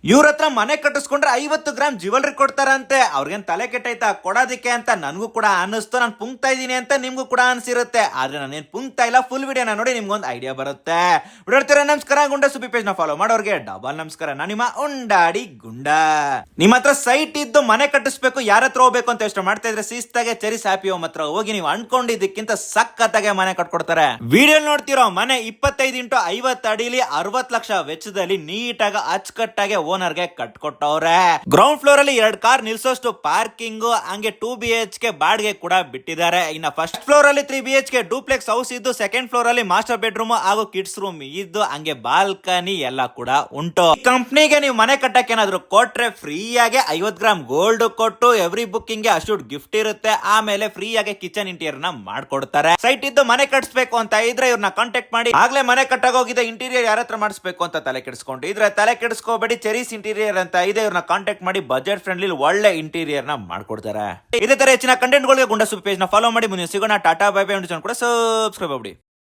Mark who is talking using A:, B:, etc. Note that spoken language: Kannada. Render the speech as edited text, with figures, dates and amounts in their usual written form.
A: ಇವ್ರ ಹತ್ರ ಮನೆ ಕಟ್ಟಿಸ್ಕೊಂಡ್ರೆ 50 ಗ್ರಾಮ್ ಜ್ಯುವೆಲ್ರಿ ಕೊಡ್ತಾರಂತೆ. ಅವ್ರಿಗೇನ್ ತಲೆ ಕೆಟ್ಟೈತಾ ಕೊಡೋದಿಕ್ಕೆ ಅಂತ ನನ್ಗೂ ಕೂಡ ಅನಿಸ್ತು. ನಾನು ಪುಂಕ್ತಾ ಇದೀನಿ ಅಂತ ನಿಮ್ಗೂ ಕೂಡ ಅನ್ಸಿರುತ್ತೆ. ಆದ್ರೆ ನಾನೇನ್ ಪುಂಕ್ತಾ ಇಲ್ಲ. ಫುಲ್ ವಿಡಿಯೋನ ನೋಡಿ ನಿಮ್ಗೊಂದು ಐಡಿಯಾ ಬರುತ್ತೆ. ಬಿಡ್ತೀರಾ? ನಮಸ್ಕಾರ. ಗುಂಡ ಸುಬ್ಬಿ ಪೇಜ್ ನ ಫಾಲೋ ಮಾಡೋರ್ಗೆ ಡಬಲ್ ನಮಸ್ಕಾರ. ನಾನು ನಿಮ್ಮ ಉಂಡಾಡಿ ಗುಂಡ. ನಿಮ್ಮ ಹತ್ರ ಸೈಟ್ ಇದ್ದು ಮನೆ ಕಟ್ಟಿಸ್ಬೇಕು, ಯಾರ ಹತ್ರ ಹೋಗ್ಬೇಕು ಅಂತ ಎಷ್ಟು ಮಾಡ್ತಾ ಇದ್ರೆ ಶಿಸ್ತಾಗೆ ಚೆರಿಸ್ ಹ್ಯಾಪಿ ಹೋಮ್ ಹತ್ರ ಹೋಗಿ ನೀವು ಅನ್ಕೊಂಡಿದ್ದಕ್ಕಿಂತ ಸಖತ್ತಾಗೆ ಮನೆ ಕಟ್ಕೊಡ್ತಾರೆ. ವಿಡಿಯೋ ನೋಡ್ತಿರೋ ಮನೆ 25 ಇಂಟು 50 ಅಡಿಲಿ 60 ಲಕ್ಷ ವೆಚ್ಚದಲ್ಲಿ ನೀಟಾಗಿ ಅಚ್ಚುಕಟ್ಟಾಗಿ ಓನರ್ಗೆ ಕಟ್ಕೊಟ್ಟವ್ರೆ. ಗ್ರೌಂಡ್ ಫ್ಲೋರ್ ಅಲ್ಲಿ 2 ಕಾರ್ ನಿಲ್ಸೋಷ್ಟು ಪಾರ್ಕಿಂಗ್, ಹಂಗೆ 2 BHK ಬಾಡಿಗೆ ಕೂಡ ಬಿಟ್ಟಿದ್ದಾರೆ. ಇನ್ನ ಫಸ್ಟ್ ಫ್ಲೋರ್ ಅಲ್ಲಿ 3 BHK ಡೂಪ್ಲೆಕ್ಸ್ ಹೌಸ್ ಇದ್ದು, ಸೆಕೆಂಡ್ ಫ್ಲೋರ್ ಅಲ್ಲಿ ಮಾಸ್ಟರ್ ಬೆಡ್ರೂಮ್ ಹಾಗೂ ಕಿಡ್ಸ್ ರೂಮ್ ಇದ್ದು, ಹಂಗೆ ಬಾಲ್ಕನಿ ಎಲ್ಲ ಕೂಡ ಉಂಟು. ಕಂಪ್ನಿಗೆ ನೀವು ಮನೆ ಕಟ್ಟಕ್ಕೆ ಏನಾದ್ರು ಕೊಟ್ರೆ ಫ್ರೀ ಆಗಿ 50 ಗ್ರಾಮ್ ಗೋಲ್ಡ್ ಕೊಟ್ಟು ಎವ್ರಿ ಬುಕ್ಕಿಂಗ್ ಗೆ ಅಷ್ಟು ಗಿಫ್ಟ್ ಇರುತ್ತೆ. ಆಮೇಲೆ ಫ್ರೀ ಆಗಿ ಕಿಚನ್ ಇಂಟೀರಿಯರ್ ನ ಮಾಡ್ಕೊಡ್ತಾರೆ. ಸೈಟ್ ಇದ್ದು ಮನೆ ಕಟ್ಸ್ಬೇಕು ಅಂತ ಇದ್ರೆ ಇವ್ರನ್ನ ಕಾಂಟ್ಯಾಕ್ಟ್ ಮಾಡಿ. ಆಗ್ಲೇ ಮನೆ ಕಟ್ಟಾಗೋಗಿದೆ, ಇಂಟೀರಿಯರ್ ಯಾರ ಹತ್ರ ಮಾಡಿಸ್ಬೇಕು ಅಂತ ತಲೆ ಕೆಡಿಸ್ಕೊಂಡು ಇದ್ರೆ ತಲೆ ಕೆಡಿಸ್ಕೋಬೇಡಿ. ಚೆರೀಸ್ ಇಂಟೀರಿಯರ್ ಅಂತ ಇದೆ, ಇವ್ರನ್ನ ಕಾಂಟ್ಯಾಕ್ಟ್ ಮಾಡಿ. ಬಜೆಟ್ ಫ್ರೆಂಡ್ಲಿ ಒಳ್ಳೆ ಇಂಟೀರಿಯರ್ ನ ಮಾಡ್ಕೊಡ್ತಾರೆ. ಇದೇ ತರ ಹೆಚ್ಚಿನ ಕಂಟೆಂಟ್ ಗಳಿಗೆ ಗುಂಡ ಸುಬ್ಬಿ ಪೇಜ್ ನ ಫಾಲೋ ಮಾಡಿ. ಮುಂದೆ ಸಿಗೋಣ. Tata bye bye. ಕೂಡ ಸಬ್ಸ್ಕ್ರೈಬ್ ಮಾಡಿ.